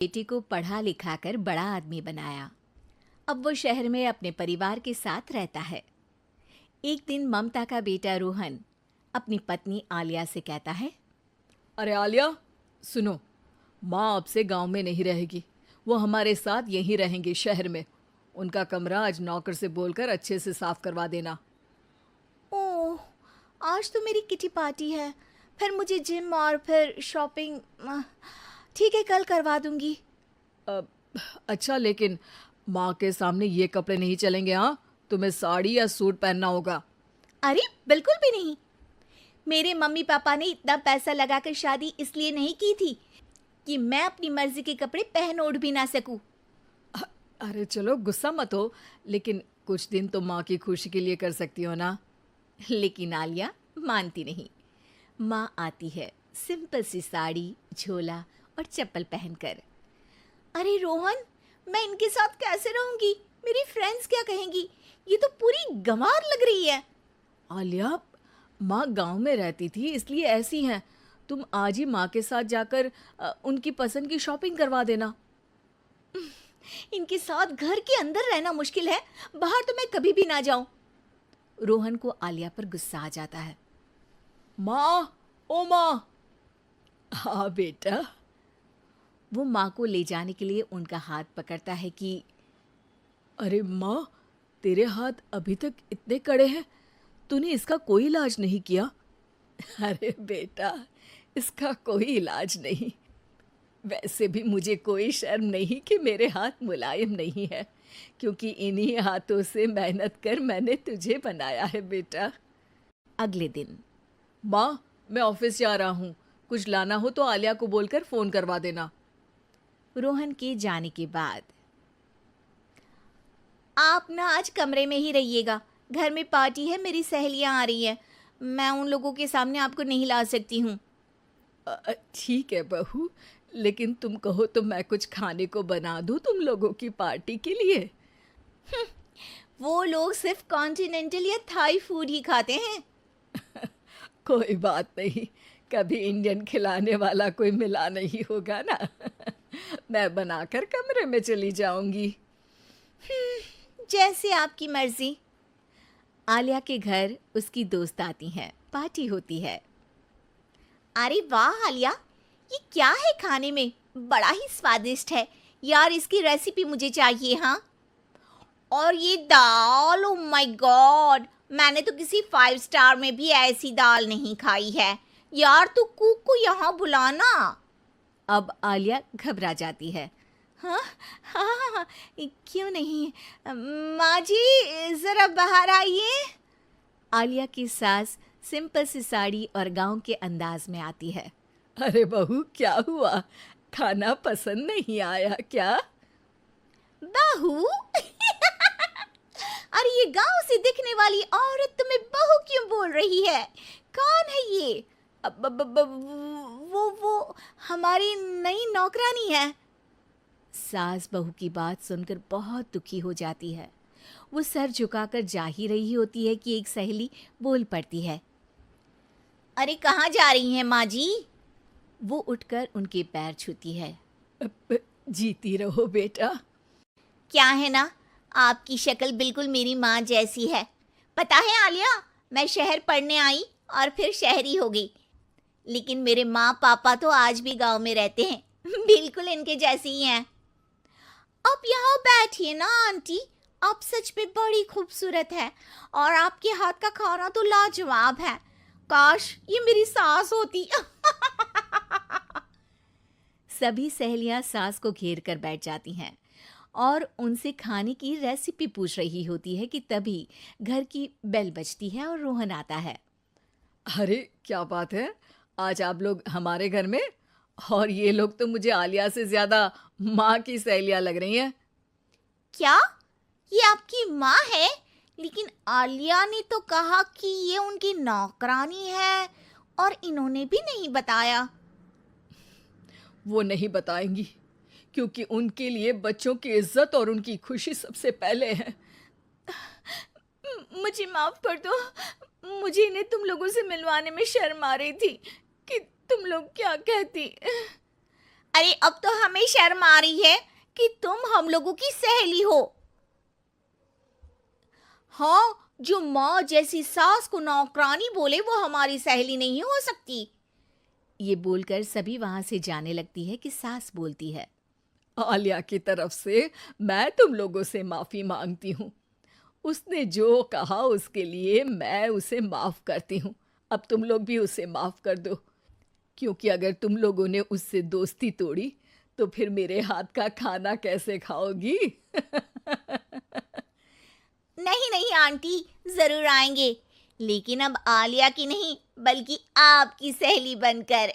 बेटे को पढ़ा लिखा कर बड़ा आदमी बनाया। अब वो शहर में अपने परिवार के साथ रहता है। एक दिन ममता का बेटा रोहन अपनी पत्नी आलिया से कहता है, अरे आलिया, सुनो, माँ अब से गांव में नहीं रहेगी। वो हमारे साथ यहीं रहेंगी शहर में। उनका कमरा आज नौकर से बोलकर अच्छे से साफ करवा देना। ओह, आज तो मेरी किटी पार्टी है, फिर मुझे जिम और फिर शॉपिंग। ठीक है, कल करवा दूंगी। अच्छा, लेकिन माँ के सामने ये कपड़े नहीं चलेंगे। हाँ, तुम्हें साड़ी या सूट पहनना होगा। अरे बिल्कुल भी नहीं। मेरे मम्मी पापा ने इतना पैसा लगाकर शादी इसलिए नहीं की थी कि मैं अपनी मर्जी के कपड़े पहन ओढ़ भी ना सकूं। अरे चलो, गुस्सा मत हो, लेकिन कुछ दिन तो माँ की खुशी के लिए कर सकती हो ना। लेकिन आलिया मानती नहीं। माँ आती है सिंपल सी साड़ी, झोला और चप्पल पहनकर। अरे रोहन, मैं इनके साथ कैसे रहूंगी? मेरी फ्रेंड्स क्या कहेंगी? ये तो पूरी गंवार लग रही है। आलिया, माँ गांव में रहती थी इसलिए ऐसी हैं। तुम आज ही माँ के साथ जाकर उनकी पसंद की शॉपिंग करवा देना। इनके साथ घर के अंदर रहना मुश्किल है, बाहर तो मैं कभी भी ना जाऊं। रोहन को आलिया पर गुस्सा आ जाता है। माँ, ओ माँ। हाँ बेटा। वो माँ को ले जाने के लिए उनका हाथ पकड़ता है कि अरे माँ, तेरे हाथ अभी तक इतने कड़े हैं, तूने इसका कोई इलाज नहीं किया? अरे बेटा, इसका कोई इलाज नहीं। वैसे भी मुझे कोई शर्म नहीं कि मेरे हाथ मुलायम नहीं है, क्योंकि इन्हीं हाथों से मेहनत कर मैंने तुझे बनाया है बेटा। अगले दिन। माँ, मैं ऑफिस जा रहा हूँ। कुछ लाना हो तो आलिया को बोलकर फ़ोन करवा देना। रोहन के जाने के बाद, आप ना आज कमरे में ही रहिएगा, घर में पार्टी है, मेरी सहेलियां आ रही हैं, मैं उन लोगों के सामने आपको नहीं ला सकती हूँ। ठीक है बहू, लेकिन तुम कहो तो मैं कुछ खाने को बना दूँ तुम लोगों की पार्टी के लिए। वो लोग सिर्फ कॉन्टिनेंटल या थाई फूड ही खाते हैं। कोई बात नहीं, कभी इंडियन खिलाने वाला कोई मिला नहीं होगा ना। मैं बनाकर कमरे में चली जाऊंगी। जैसे आपकी मर्जी। आलिया के घर उसकी दोस्त आती हैं, पार्टी होती है। अरे वाह आलिया, ये क्या है खाने में? बड़ा ही स्वादिष्ट है यार, इसकी रेसिपी मुझे चाहिए। हाँ, और ये दाल, ओ माय गॉड, मैंने तो किसी 5 स्टार में भी ऐसी दाल नहीं खाई है। यार तू कुक को यहाँ बुलाना। अब आलिया घबरा जाती है। हाँ हाँ हाँ हाँ, क्यों नहीं, माँ जी ज़रा बाहर आइए। आलिया की सास सिंपल सी साड़ी और गांव के अंदाज में आती है। अरे बहू, क्या हुआ? खाना पसंद नहीं आया क्या? बहू? अरे ये गांव से दिखने वाली औरत तुम्हें बहू क्यों बोल रही है? कौन है ये? वो हमारी नई नौकरानी है। सास बहू की बात सुनकर बहुत दुखी हो जाती है। वो सर झुकाकर जा ही रही होती है कि एक सहेली बोल पड़ती है। अरे कहाँ जा रही हैं माँ जी? वो उठकर उनके पैर छूती है। जीती रहो बेटा। क्या है ना, आपकी शक्ल बिल्कुल मेरी माँ जैसी है। पता है आलिया, मैं शहर पढ़ने आई और फिर शहरी हो गई, लेकिन मेरे माँ पापा तो आज भी गांव में रहते हैं, बिल्कुल इनके जैसे ही हैं। आप यहाँ बैठिए ना आंटी, आप सच में बड़ी खूबसूरत है और आपके हाथ का खाना तो लाजवाब है। काश ये मेरी सास होती। सभी सहेलियां सास को घेर कर बैठ जाती हैं और उनसे खाने की रेसिपी पूछ रही होती है कि तभी घर की बेल बजती है और रोहन आता है। अरे क्या बात है, आज आप लोग हमारे घर में? और ये लोग तो मुझे आलिया से ज्यादा माँ की सहेलियाँ लग रही हैं। क्या ये आपकी माँ है? लेकिन आलिया ने तो कहा कि ये उनकी नौकरानी है और इन्होंने भी नहीं बताया। वो नहीं बताएंगी, क्योंकि उनके लिए बच्चों की इज्जत और उनकी खुशी सबसे पहले है। मुझे माफ कर दो, मुझे इन्हें तुम लोगों से मिलवाने में शर्म आ रही थी कि तुम लोग क्या कहती। अरे अब तो हमें शर्म आ रही है कि तुम हम लोगों की सहेली हो। हाँ, जो माँ जैसी सास को नौकरानी बोले वो हमारी सहेली नहीं हो सकती। ये बोलकर सभी वहां से जाने लगती है कि सास बोलती है, आलिया की तरफ से मैं तुम लोगों से माफ़ी मांगती हूँ। उसने जो कहा उसके लिए मैं उसे माफ़ करती हूँ। अब तुम लोग भी उसे माफ़ कर दो, क्योंकि अगर तुम लोगों ने उससे दोस्ती तोड़ी तो फिर मेरे हाथ का खाना कैसे खाओगी? नहीं नहीं आंटी, जरूर आएंगे, लेकिन अब आलिया की नहीं बल्कि आपकी सहेली बनकर।